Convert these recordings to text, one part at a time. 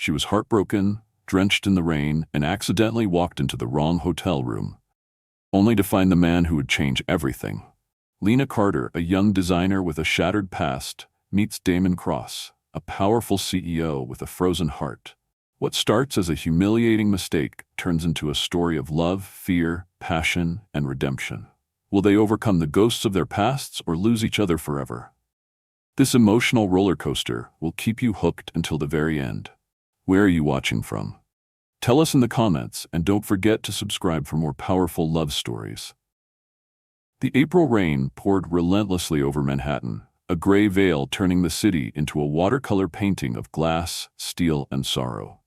She was heartbroken, drenched in the rain, and accidentally walked into the wrong hotel room, only to find the man who would change everything. Lena Carter, a young designer with a shattered past, meets Damon Cross, a powerful CEO with a frozen heart. What starts as a humiliating mistake turns into a story of love, fear, passion, and redemption. Will they overcome the ghosts of their pasts or lose each other forever? This emotional roller coaster will keep you hooked until the very end. Where are you watching from? Tell us in the comments, and don't forget to subscribe for more powerful love stories. The April rain poured relentlessly over Manhattan, a gray veil turning the city into a watercolor painting of glass, steel, and sorrow.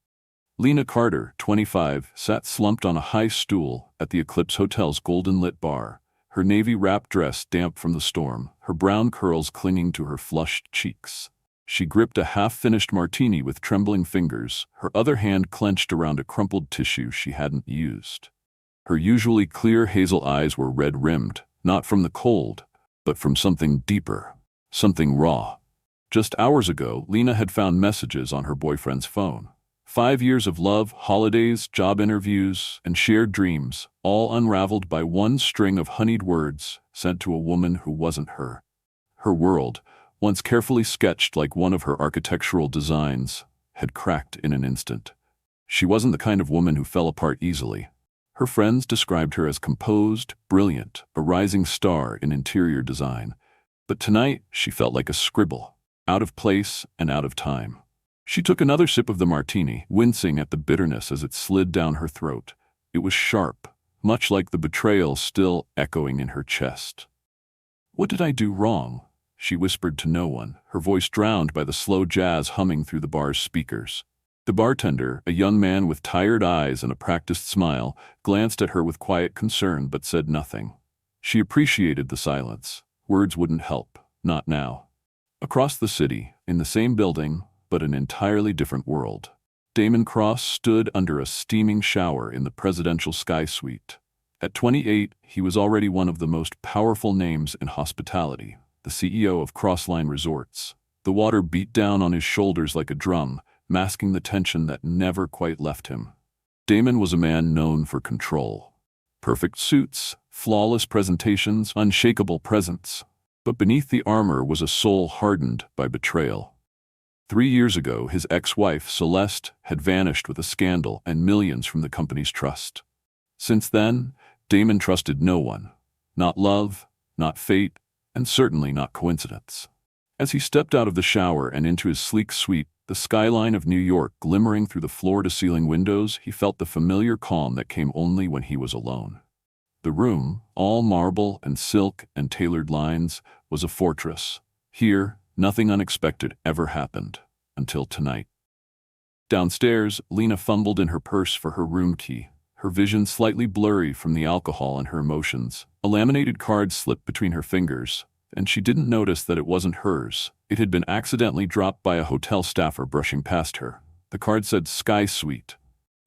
Lena Carter, 25, sat slumped on a high stool at the Eclipse Hotel's golden-lit bar, her navy-wrapped dress damp from the storm, her brown curls clinging to her flushed cheeks. She gripped a half-finished martini with trembling fingers, her other hand clenched around a crumpled tissue she hadn't used. Her usually clear hazel eyes were red-rimmed, not from the cold, but from something deeper, something raw. Just hours ago, Lena had found messages on her boyfriend's phone. 5 years of love, holidays, job interviews, and shared dreams, all unraveled by one string of honeyed words sent to a woman who wasn't her. Her world, once carefully sketched like one of her architectural designs, had cracked in an instant. She wasn't the kind of woman who fell apart easily. Her friends described her as composed, brilliant, a rising star in interior design. But tonight, she felt like a scribble, out of place and out of time. She took another sip of the martini, wincing at the bitterness as it slid down her throat. It was sharp, much like the betrayal still echoing in her chest. "What did I do wrong?" she whispered to no one, her voice drowned by the slow jazz humming through the bar's speakers. The bartender, a young man with tired eyes and a practiced smile, glanced at her with quiet concern but said nothing. She appreciated the silence. Words wouldn't help, not now. Across the city, in the same building, but an entirely different world, Damon Cross stood under a steaming shower in the presidential sky suite. At 28, he was already one of the most powerful names in hospitality, the CEO of Crossline Resorts. The water beat down on his shoulders like a drum, masking the tension that never quite left him. Damon was a man known for control. Perfect suits, flawless presentations, unshakable presence. But beneath the armor was a soul hardened by betrayal. 3 years ago, his ex-wife, Celeste, had vanished with a scandal and millions from the company's trust. Since then, Damon trusted no one. Not love, not fate, and certainly not coincidence. As he stepped out of the shower and into his sleek suite, the skyline of New York glimmering through the floor-to-ceiling windows, he felt the familiar calm that came only when he was alone. The room, all marble and silk and tailored lines, was a fortress. Here, nothing unexpected ever happened, until tonight. Downstairs, Lena fumbled in her purse for her room key, her vision slightly blurry from the alcohol and her emotions. A laminated card slipped between her fingers, and she didn't notice that it wasn't hers. It had been accidentally dropped by a hotel staffer brushing past her. The card said Sky Suite.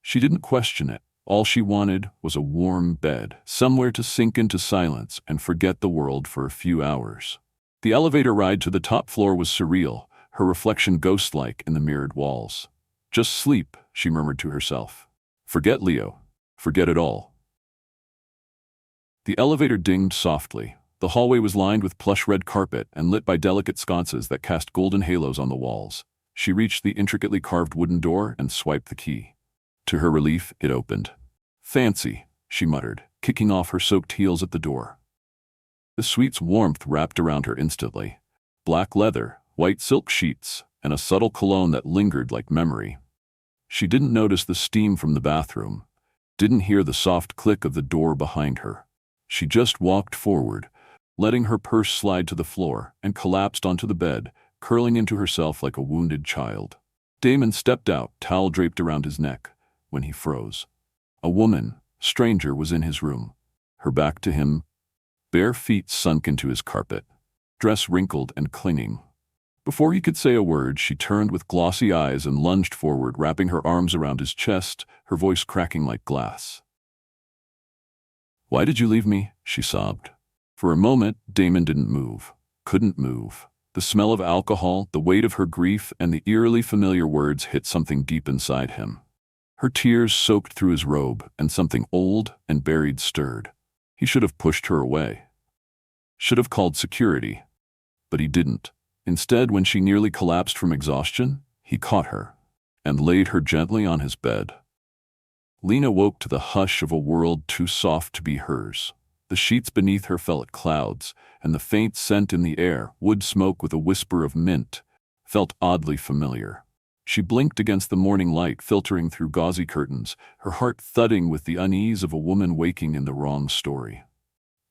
She didn't question it. All she wanted was a warm bed, somewhere to sink into silence and forget the world for a few hours. The elevator ride to the top floor was surreal, her reflection ghost-like in the mirrored walls. "Just sleep," she murmured to herself. "Forget Leo. Forget it all." The elevator dinged softly. The hallway was lined with plush red carpet and lit by delicate sconces that cast golden halos on the walls. She reached the intricately carved wooden door and swiped the key. To her relief, it opened. "Fancy," she muttered, kicking off her soaked heels at the door. The suite's warmth wrapped around her instantly. Black leather, white silk sheets, and a subtle cologne that lingered like memory. She didn't notice the steam from the bathroom, didn't hear the soft click of the door behind her. She just walked forward, letting her purse slide to the floor, and collapsed onto the bed, curling into herself like a wounded child. Damon stepped out, towel draped around his neck, when he froze. A woman, stranger, was in his room, her back to him, bare feet sunk into his carpet, dress wrinkled and clinging. Before he could say a word, she turned with glossy eyes and lunged forward, wrapping her arms around his chest, her voice cracking like glass. "Why did you leave me?" she sobbed. For a moment, Damon didn't move, couldn't move. The smell of alcohol, the weight of her grief, and the eerily familiar words hit something deep inside him. Her tears soaked through his robe, and something old and buried stirred. He should have pushed her away. Should have called security. But he didn't. Instead, when she nearly collapsed from exhaustion, he caught her and laid her gently on his bed. Lena woke to the hush of a world too soft to be hers. The sheets beneath her felt like clouds, and the faint scent in the air, wood smoke with a whisper of mint, felt oddly familiar. She blinked against the morning light filtering through gauzy curtains, her heart thudding with the unease of a woman waking in the wrong story.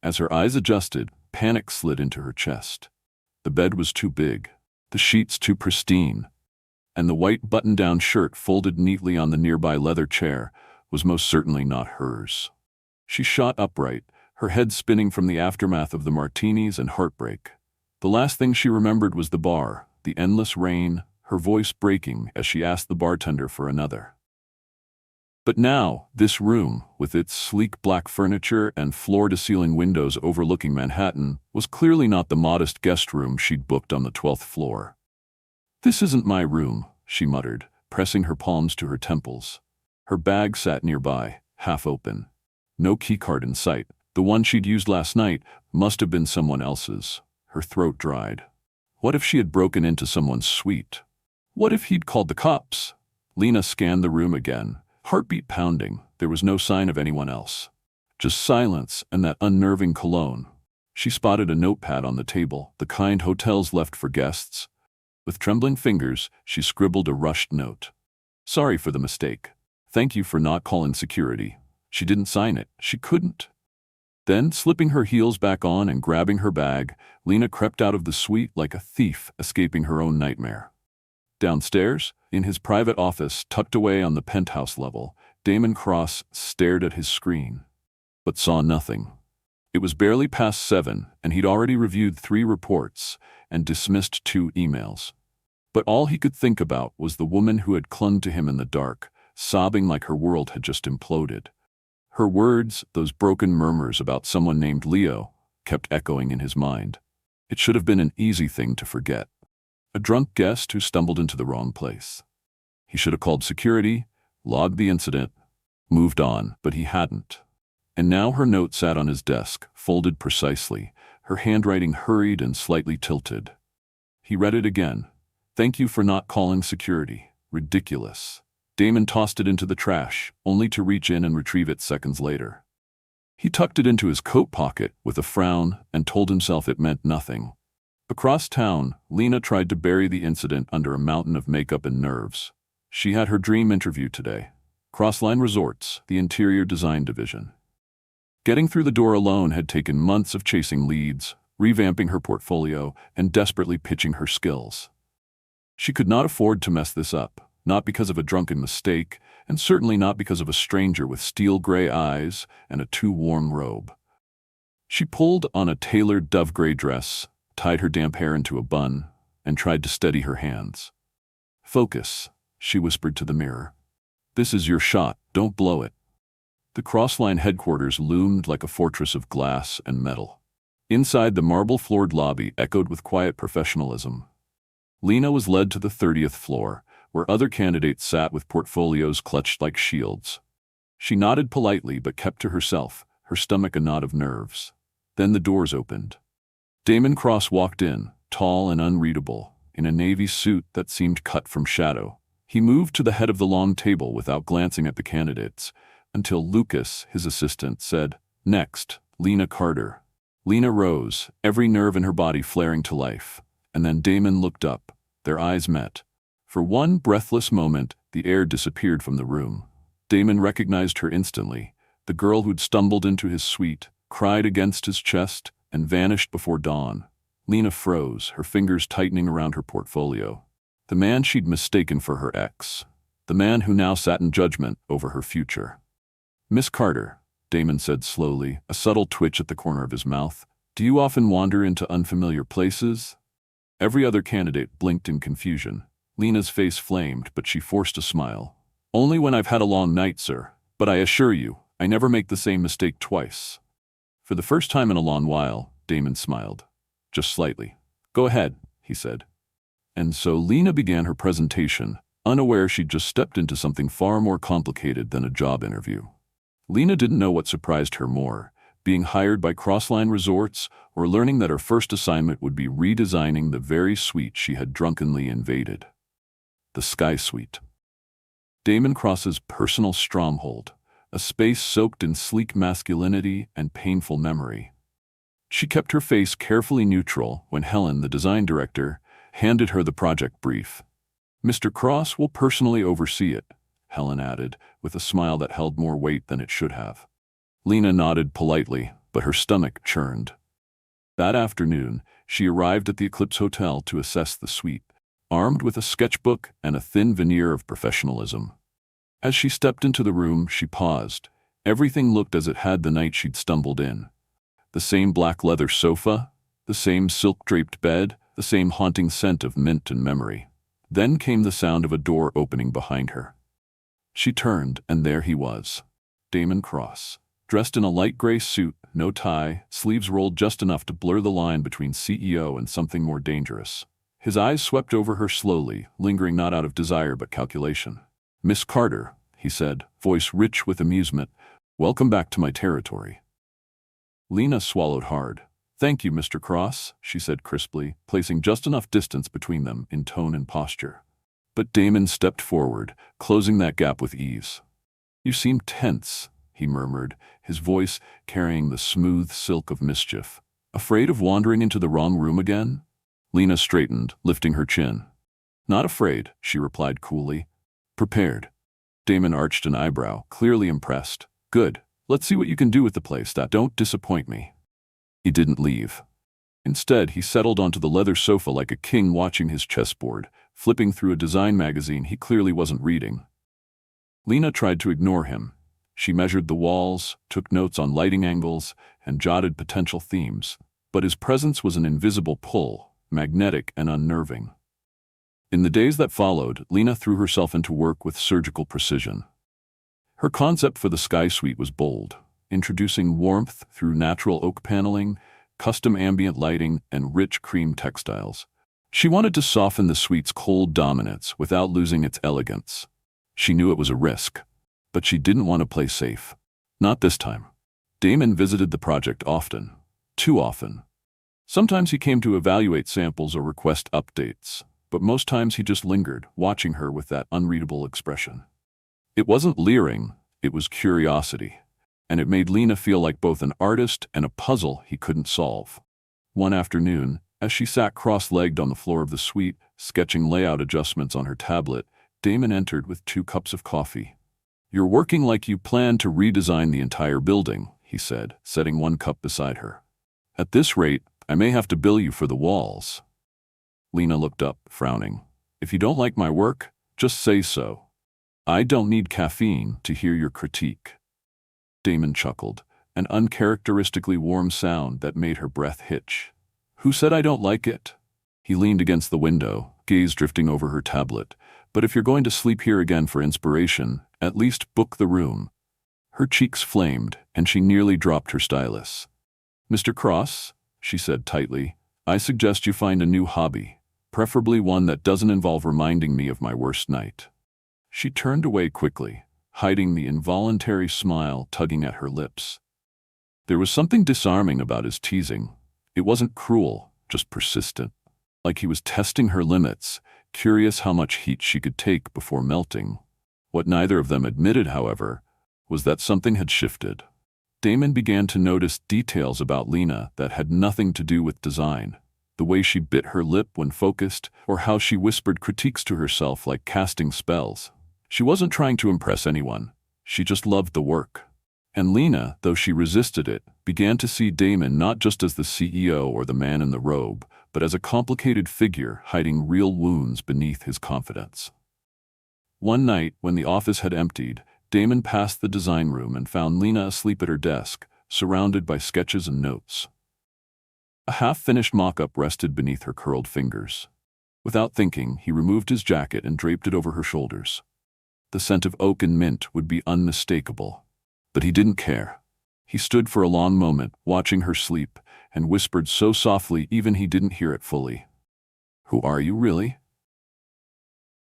As her eyes adjusted, panic slid into her chest. The bed was too big, the sheets too pristine, and the white button-down shirt folded neatly on the nearby leather chair was most certainly not hers. She shot upright, her head spinning from the aftermath of the martinis and heartbreak. The last thing she remembered was the bar, the endless rain, her voice breaking as she asked the bartender for another. But now, this room, with its sleek black furniture and floor-to-ceiling windows overlooking Manhattan, was clearly not the modest guest room she'd booked on the 12th floor. "This isn't my room," she muttered, pressing her palms to her temples. Her bag sat nearby, half open. No keycard in sight. The one she'd used last night must have been someone else's. Her throat dried. What if she had broken into someone's suite? What if he'd called the cops? Lena scanned the room again, heartbeat pounding. There was no sign of anyone else. Just silence and that unnerving cologne. She spotted a notepad on the table, the kind hotels left for guests. With trembling fingers, she scribbled a rushed note. "Sorry for the mistake. Thank you for not calling security." She didn't sign it. She couldn't. Then, slipping her heels back on and grabbing her bag, Lena crept out of the suite like a thief escaping her own nightmare. Downstairs, in his private office tucked away on the penthouse level, Damon Cross stared at his screen, but saw nothing. It was barely past 7, and he'd already reviewed 3 reports and dismissed 2 emails. But all he could think about was the woman who had clung to him in the dark, sobbing like her world had just imploded. Her words, those broken murmurs about someone named Leo, kept echoing in his mind. It should have been an easy thing to forget. A drunk guest who stumbled into the wrong place. He should have called security, logged the incident, moved on, but he hadn't. And now her note sat on his desk, folded precisely, her handwriting hurried and slightly tilted. He read it again. "Thank you for not calling security. Ridiculous." Damon tossed it into the trash, only to reach in and retrieve it seconds later. He tucked it into his coat pocket with a frown and told himself it meant nothing. Across town, Lena tried to bury the incident under a mountain of makeup and nerves. She had her dream interview today. Crossline Resorts, the interior design division. Getting through the door alone had taken months of chasing leads, revamping her portfolio, and desperately pitching her skills. She could not afford to mess this up, not because of a drunken mistake, and certainly not because of a stranger with steel gray eyes and a too warm robe. She pulled on a tailored dove gray dress, tied her damp hair into a bun, and tried to steady her hands. "Focus," she whispered to the mirror. "This is your shot, don't blow it." The Crossline headquarters loomed like a fortress of glass and metal. Inside, the marble-floored lobby echoed with quiet professionalism. Lena was led to the 30th floor, where other candidates sat with portfolios clutched like shields. She nodded politely but kept to herself, her stomach a knot of nerves. Then the doors opened. Damon Cross walked in, tall and unreadable, in a navy suit that seemed cut from shadow. He moved to the head of the long table without glancing at the candidates, until Lucas, his assistant, said, "Next, Lena Carter." Lena rose, every nerve in her body flaring to life, and then Damon looked up. Their eyes met. For one breathless moment, the air disappeared from the room. Damon recognized her instantly, the girl who'd stumbled into his suite, cried against his chest, and vanished before dawn. Lena froze, her fingers tightening around her portfolio. The man she'd mistaken for her ex. The man who now sat in judgment over her future. "Miss Carter," Damon said slowly, a subtle twitch at the corner of his mouth, "do you often wander into unfamiliar places?" Every other candidate blinked in confusion. Lena's face flamed, but she forced a smile. "Only when I've had a long night, sir. But I assure you, I never make the same mistake twice." For the first time in a long while, Damon smiled. Just slightly. "Go ahead," he said. And so Lena began her presentation, unaware she'd just stepped into something far more complicated than a job interview. Lena didn't know what surprised her more, being hired by Crossline Resorts or learning that her first assignment would be redesigning the very suite she had drunkenly invaded. The Sky Suite. Damon Cross's personal stronghold, a space soaked in sleek masculinity and painful memory. She kept her face carefully neutral when Helen, the design director, handed her the project brief. "Mr. Cross will personally oversee it," Helen added, with a smile that held more weight than it should have. Lena nodded politely, but her stomach churned. That afternoon, she arrived at the Eclipse Hotel to assess the suite, armed with a sketchbook and a thin veneer of professionalism. As she stepped into the room, she paused. Everything looked as it had the night she'd stumbled in. The same black leather sofa, the same silk-draped bed, the same haunting scent of mint and memory. Then came the sound of a door opening behind her. She turned, and there he was, Damon Cross, dressed in a light gray suit, no tie, sleeves rolled just enough to blur the line between CEO and something more dangerous. His eyes swept over her slowly, lingering not out of desire but calculation. "Miss Carter," he said, voice rich with amusement, "welcome back to my territory." Lena swallowed hard. "Thank you, Mr. Cross," she said crisply, placing just enough distance between them in tone and posture. But Damon stepped forward, closing that gap with ease. "You seem tense," he murmured, his voice carrying the smooth silk of mischief. "Afraid of wandering into the wrong room again?" Lena straightened, lifting her chin. "Not afraid," she replied coolly. "Prepared." Damon arched an eyebrow, clearly impressed. "Good. Let's see what you can do with the place. Don't disappoint me." He didn't leave. Instead, he settled onto the leather sofa like a king watching his chessboard, flipping through a design magazine he clearly wasn't reading. Lena tried to ignore him. She measured the walls, took notes on lighting angles, and jotted potential themes. But his presence was an invisible pull, magnetic and unnerving. In the days that followed, Lena threw herself into work with surgical precision. Her concept for the Sky Suite was bold, introducing warmth through natural oak paneling, custom ambient lighting, and rich cream textiles. She wanted to soften the suite's cold dominance without losing its elegance. She knew it was a risk, but she didn't want to play safe. Not this time. Damon visited the project often, too often. Sometimes he came to evaluate samples or request updates, but most times he just lingered, watching her with that unreadable expression. It wasn't leering, it was curiosity, and it made Lena feel like both an artist and a puzzle he couldn't solve. One afternoon, as she sat cross-legged on the floor of the suite, sketching layout adjustments on her tablet, Damon entered with 2 cups of coffee. "You're working like you plan to redesign the entire building," he said, setting 1 cup beside her. "At this rate, I may have to bill you for the walls." Lena looked up, frowning. "If you don't like my work, just say so. I don't need caffeine to hear your critique." Damon chuckled, an uncharacteristically warm sound that made her breath hitch. "Who said I don't like it?" He leaned against the window, gaze drifting over her tablet. "But if you're going to sleep here again for inspiration, at least book the room." Her cheeks flamed, and she nearly dropped her stylus. "Mr. Cross," she said tightly, "I suggest you find a new hobby, preferably one that doesn't involve reminding me of my worst night." She turned away quickly, hiding the involuntary smile tugging at her lips. There was something disarming about his teasing. It wasn't cruel, just persistent, like he was testing her limits, curious how much heat she could take before melting. What neither of them admitted, however, was that something had shifted. Damon began to notice details about Lena that had nothing to do with design. The way she bit her lip when focused, or how she whispered critiques to herself like casting spells. She wasn't trying to impress anyone. She just loved the work. And Lena, though she resisted it, began to see Damon not just as the CEO or the man in the robe, but as a complicated figure hiding real wounds beneath his confidence. One night, when the office had emptied, Damon passed the design room and found Lena asleep at her desk, surrounded by sketches and notes. A half-finished mock-up rested beneath her curled fingers. Without thinking, he removed his jacket and draped it over her shoulders. The scent of oak and mint would be unmistakable. But he didn't care. He stood for a long moment, watching her sleep, and whispered so softly even he didn't hear it fully. Who are you, really?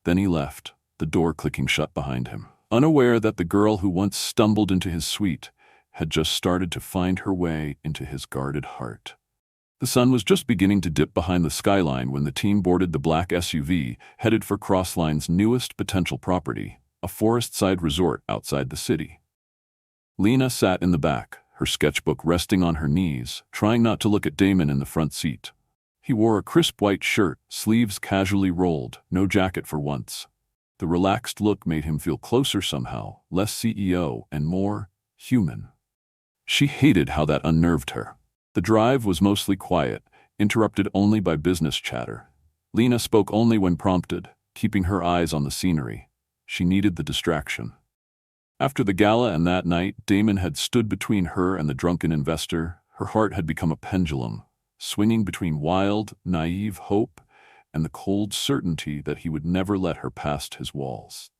Then he left, the door clicking shut behind him, unaware that the girl who once stumbled into his suite had just started to find her way into his guarded heart. The sun was just beginning to dip behind the skyline when the team boarded the black SUV headed for Crossline's newest potential property, a forest-side resort outside the city. Lena sat in the back, her sketchbook resting on her knees, trying not to look at Damon in the front seat. He wore a crisp white shirt, sleeves casually rolled, no jacket for once. The relaxed look made him feel closer somehow, less CEO and more human. She hated how that unnerved her. The drive was mostly quiet, interrupted only by business chatter. Lena spoke only when prompted, keeping her eyes on the scenery. She needed the distraction. After the gala and that night, Damon had stood between her and the drunken investor. Her heart had become a pendulum, swinging between wild, naive hope and the cold certainty that he would never let her past his walls.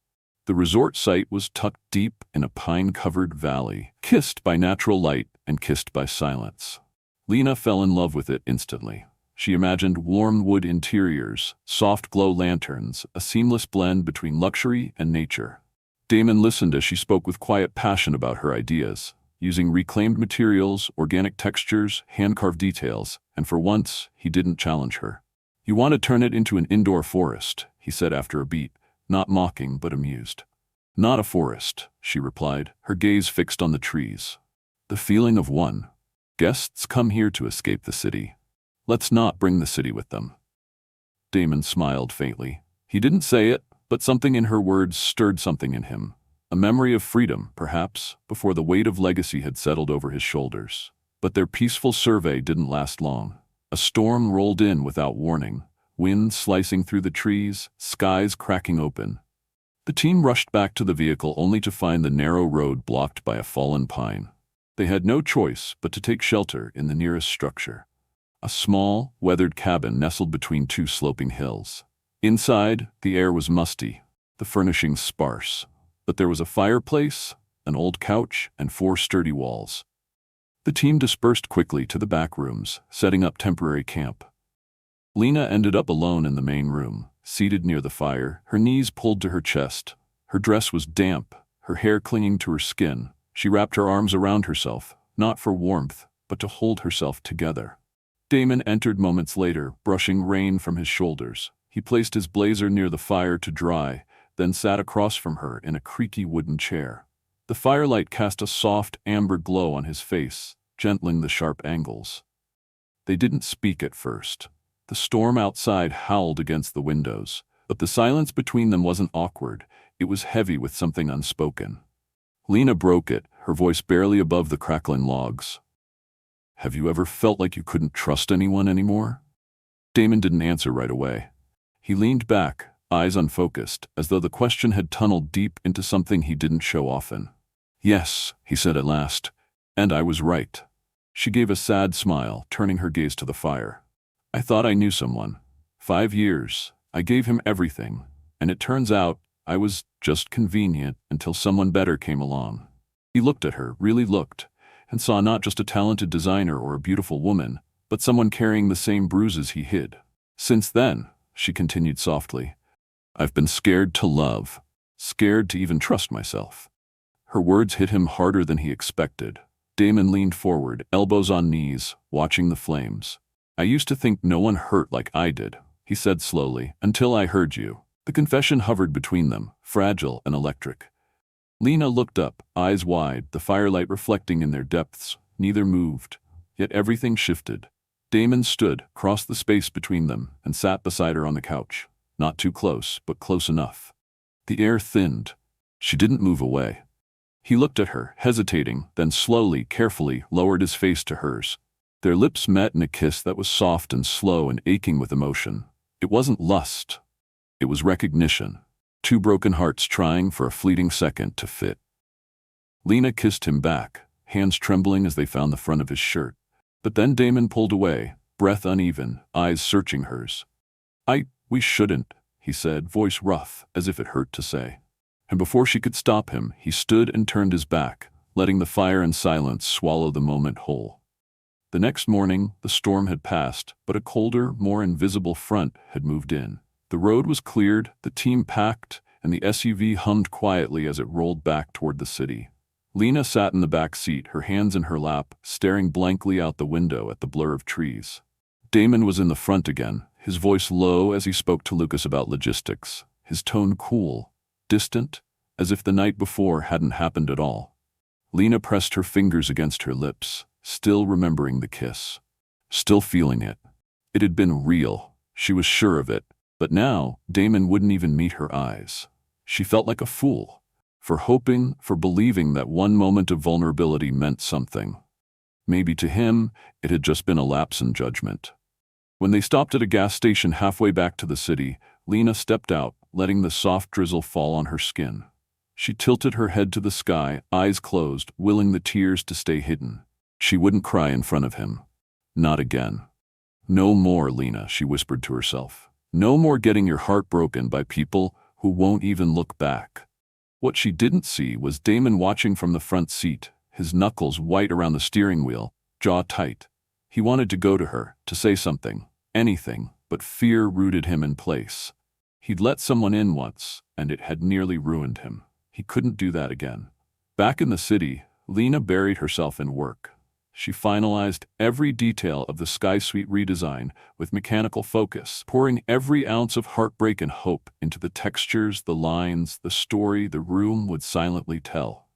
The resort site was tucked deep in a pine-covered valley, kissed by natural light and kissed by silence. Lena fell in love with it instantly. She imagined warm wood interiors, soft glow lanterns, a seamless blend between luxury and nature. Damon listened as she spoke with quiet passion about her ideas, using reclaimed materials, organic textures, hand-carved details, and for once, he didn't challenge her. "You want to turn it into an indoor forest," he said after a beat, not mocking but amused. "Not a forest," she replied, her gaze fixed on the trees. "The feeling of one. Guests come here to escape the city. Let's not bring the city with them." Damon smiled faintly. He didn't say it, but something in her words stirred something in him. A memory of freedom, perhaps, before the weight of legacy had settled over his shoulders. But their peaceful survey didn't last long. A storm rolled in without warning, wind slicing through the trees, skies cracking open. The team rushed back to the vehicle only to find the narrow road blocked by a fallen pine. They had no choice but to take shelter in the nearest structure. A small, weathered cabin nestled between two sloping hills. Inside, the air was musty, the furnishings sparse, but there was a fireplace, an old couch, and 4 sturdy walls. The team dispersed quickly to the back rooms, setting up temporary camp. Lena ended up alone in the main room, seated near the fire, her knees pulled to her chest. Her dress was damp, her hair clinging to her skin. She wrapped her arms around herself, not for warmth, but to hold herself together. Damon entered moments later, brushing rain from his shoulders. He placed his blazer near the fire to dry, then sat across from her in a creaky wooden chair. The firelight cast a soft, amber glow on his face, gentling the sharp angles. They didn't speak at first. The storm outside howled against the windows, but the silence between them wasn't awkward. It was heavy with something unspoken. Lena broke it, her voice barely above the crackling logs. "Have you ever felt like you couldn't trust anyone anymore?" Damon didn't answer right away. He leaned back, eyes unfocused, as though the question had tunneled deep into something he didn't show often. "Yes," he said at last, "and I was right." She gave a sad smile, turning her gaze to the fire. "I thought I knew someone. 5 years. I gave him everything, and it turns out I was just convenient until someone better came along." He looked at her, really looked, and saw not just a talented designer or a beautiful woman, but someone carrying the same bruises he hid. "Since then," she continued softly, "I've been scared to love, scared to even trust myself." Her words hit him harder than he expected. Damon leaned forward, elbows on knees, watching the flames. "I used to think no one hurt like I did," he said slowly, "until I heard you." The confession hovered between them, fragile and electric. Lena looked up, eyes wide, the firelight reflecting in their depths. Neither moved, yet everything shifted. Damon stood, crossed the space between them, and sat beside her on the couch. Not too close, but close enough. The air thinned. She didn't move away. He looked at her, hesitating, then slowly, carefully, lowered his face to hers. Their lips met in a kiss that was soft and slow and aching with emotion. It wasn't lust. It was recognition. 2 broken hearts trying for a fleeting second to fit. Lena kissed him back, hands trembling as they found the front of his shirt. But then Damon pulled away, breath uneven, eyes searching hers. We shouldn't," he said, voice rough, as if it hurt to say. And before she could stop him, he stood and turned his back, letting the fire and silence swallow the moment whole. The next morning, the storm had passed, but a colder, more invisible front had moved in. The road was cleared, the team packed, and the SUV hummed quietly as it rolled back toward the city. Lena sat in the back seat, her hands in her lap, staring blankly out the window at the blur of trees. Damon was in the front again, his voice low as he spoke to Lucas about logistics, his tone cool, distant, as if the night before hadn't happened at all. Lena pressed her fingers against her lips, still remembering the kiss. Still feeling it. It had been real, she was sure of it, but now Damon wouldn't even meet her eyes. She felt like a fool, for hoping, for believing that one moment of vulnerability meant something. Maybe to him, it had just been a lapse in judgment. When they stopped at a gas station halfway back to the city, Lena stepped out, letting the soft drizzle fall on her skin. She tilted her head to the sky, eyes closed, willing the tears to stay hidden. She wouldn't cry in front of him. Not again. No more, Lena, she whispered to herself. No more getting your heart broken by people who won't even look back. What she didn't see was Damon watching from the front seat, his knuckles white around the steering wheel, jaw tight. He wanted to go to her, to say something, anything, but fear rooted him in place. He'd let someone in once, and it had nearly ruined him. He couldn't do that again. Back in the city, Lena buried herself in work. She finalized every detail of the Sky Suite redesign with mechanical focus, pouring every ounce of heartbreak and hope into the textures, the lines, the story the room would silently tell.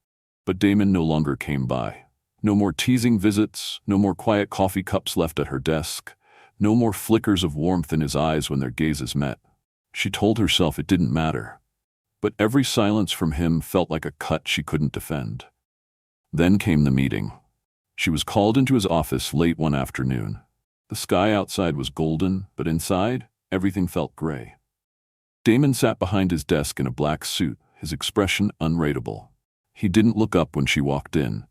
But Damon no longer came by. No more teasing visits, no more quiet coffee cups left at her desk, no more flickers of warmth in his eyes when their gazes met. She told herself it didn't matter. But every silence from him felt like a cut she couldn't defend. Then came the meeting. She was called into his office late one afternoon. The sky outside was golden, but inside, everything felt gray. Damon sat behind his desk in a black suit, his expression unreadable. He didn't look up when she walked in.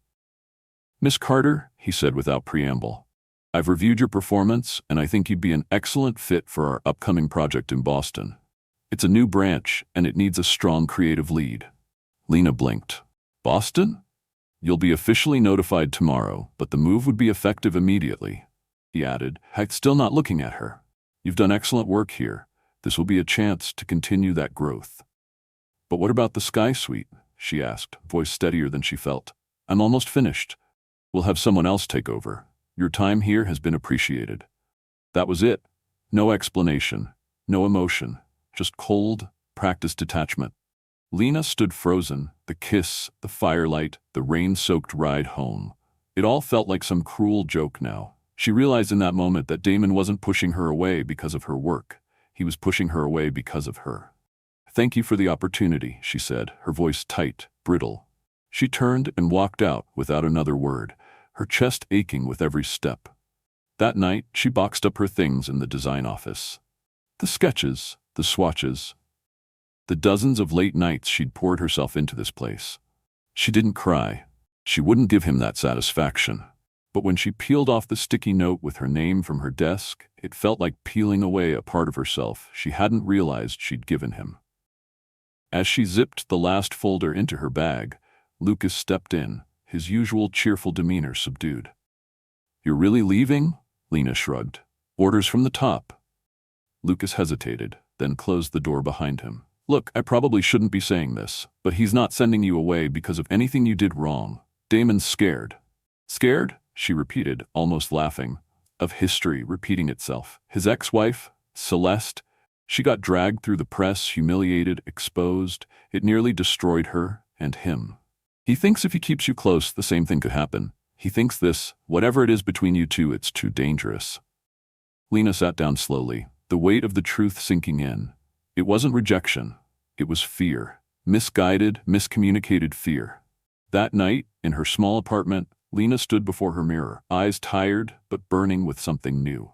"Miss Carter," he said without preamble, "I've reviewed your performance, and I think you'd be an excellent fit for our upcoming project in Boston. It's a new branch, and it needs a strong creative lead." Lena blinked. "Boston? You'll be officially notified tomorrow, but the move would be effective immediately," he added, still not looking at her. "You've done excellent work here. This will be a chance to continue that growth." "But what about the Sky Suite?" she asked, voice steadier than she felt. "I'm almost finished. We'll have someone else take over. Your time here has been appreciated." That was it. No explanation, no emotion, just cold, practiced detachment. Lena stood frozen, the kiss, the firelight, the rain-soaked ride home. It all felt like some cruel joke now. She realized in that moment that Damon wasn't pushing her away because of her work. He was pushing her away because of her. "Thank you for the opportunity," she said, her voice tight, brittle. She turned and walked out without another word, her chest aching with every step. That night, she boxed up her things in the design office. The sketches, the swatches, the dozens of late nights she'd poured herself into this place. She didn't cry. She wouldn't give him that satisfaction. But when she peeled off the sticky note with her name from her desk, it felt like peeling away a part of herself she hadn't realized she'd given him. As she zipped the last folder into her bag, Lucas stepped in, his usual cheerful demeanor subdued. "You're really leaving?" Lena shrugged. "Orders from the top." Lucas hesitated, then closed the door behind him. "Look, I probably shouldn't be saying this, but he's not sending you away because of anything you did wrong. Damon's scared." "Scared?" she repeated, almost laughing. Of history repeating itself. His ex-wife, Celeste, she got dragged through the press, humiliated, exposed. It nearly destroyed her and him. "He thinks if he keeps you close, the same thing could happen. He thinks this, whatever it is between you two, it's too dangerous." Lena sat down slowly, the weight of the truth sinking in. It wasn't rejection. It was fear. Misguided, miscommunicated fear. That night, in her small apartment, Lena stood before her mirror, eyes tired but burning with something new.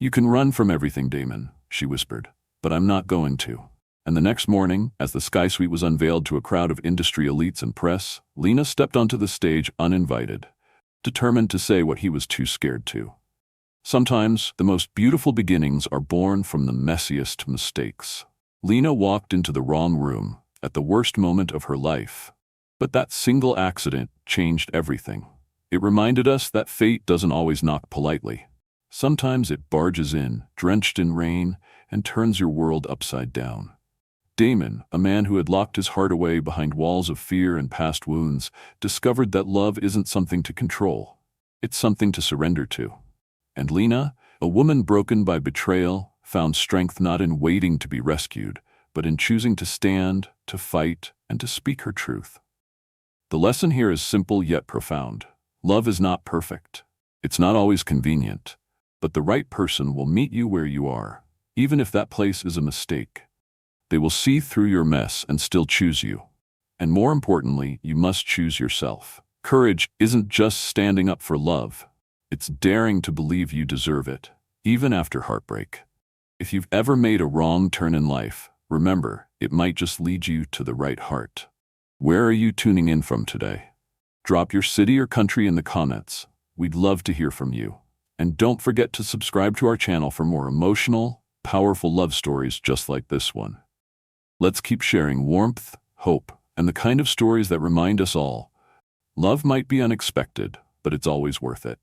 "You can run from everything, Damon," she whispered, "but I'm not going to." And the next morning, as the Sky Suite was unveiled to a crowd of industry elites and press, Lena stepped onto the stage uninvited, determined to say what he was too scared to. Sometimes, the most beautiful beginnings are born from the messiest mistakes. Lena walked into the wrong room, at the worst moment of her life. But that single accident changed everything. It reminded us that fate doesn't always knock politely. Sometimes it barges in, drenched in rain, and turns your world upside down. Damon, a man who had locked his heart away behind walls of fear and past wounds, discovered that love isn't something to control. It's something to surrender to. And Lena, a woman broken by betrayal, found strength not in waiting to be rescued, but in choosing to stand, to fight, and to speak her truth. The lesson here is simple yet profound. Love is not perfect. It's not always convenient. But the right person will meet you where you are, even if that place is a mistake. They will see through your mess and still choose you. And more importantly, you must choose yourself. Courage isn't just standing up for love. It's daring to believe you deserve it, even after heartbreak. If you've ever made a wrong turn in life, remember, it might just lead you to the right heart. Where are you tuning in from today? Drop your city or country in the comments. We'd love to hear from you. And don't forget to subscribe to our channel for more emotional, powerful love stories just like this one. Let's keep sharing warmth, hope, and the kind of stories that remind us all. Love might be unexpected, but it's always worth it.